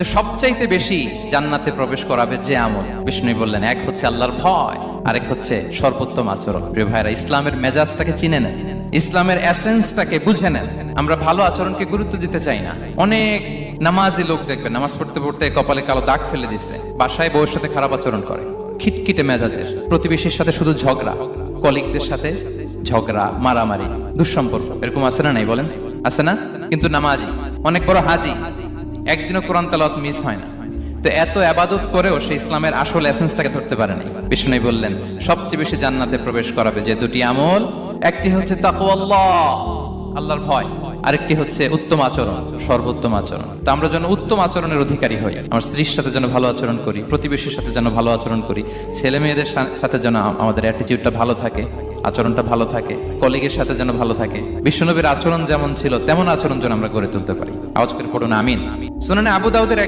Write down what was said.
সবচাইতে বেশি জান্নাতে প্রবেশ করাবে যে আমল, বিষ্ণু বললেন, এক হচ্ছে আল্লাহর ভয়, আরেক হচ্ছে সর্বোত্তম আচরণ। প্রিয় ভাইরা, ইসলামের মেজাজটাকে চিনে নেন, ইসলামের এসেন্সটাকে বুঝে নেন। আমরা ভালো আচরণকে গুরুত্ব দিতে চাই না। অনেক নামাজি লোক দেখবেন নামাজ পড়তে পড়তে কপালে কালো দাগ ফেলে দিচ্ছে, বাসায় বউয়ের সাথে খারাপ আচরণ করে, খিটখিটে মেজাজের, প্রতিবেশীর সাথে শুধু ঝগড়া, কলিগদের সাথে ঝগড়া, মারামারি, দুঃসম্পর্ক, এরকম আছে না? নাই বলেন, আছে না? কিন্তু নামাজি, অনেক বড় হাজি, একদিনও কোরআন তেলাওয়াত মিস হয় না। তো এত আবাদত করেও সে ইসলামের আসল এসেন্সটাকে ধরতে পারেনি। বিষ্ণু বললেন, সবচেয়ে বেশি জান্নাতে প্রবেশ করাবে যে দুটি আমল, একটি হচ্ছে তাকওয়াল্লাহ, আল্লাহর ভয়, আরেকটি হচ্ছে উত্তম আচরণ, সর্বোত্তম আচরণ। তো আমরা যেন উত্তম আচরণের অধিকারী হই, আমার স্ত্রীর সাথে যেন ভালো আচরণ করি, প্রতিবেশীর সাথে যেন ভালো আচরণ করি, ছেলে মেয়েদের সাথে যেন আমাদের অ্যাটিটিউডটা ভালো থাকে, আচরণটা ভালো থাকে, কলিগের সাথে যেন ভালো থাকে। বিশ্বনবীর আচরণ যেমন ছিল তেমন আচরণ যেন আমরা গড়ে তুলতে পারি। আওয়াজ করে পড়ুন আমিন। শুনানে আবু দাউদের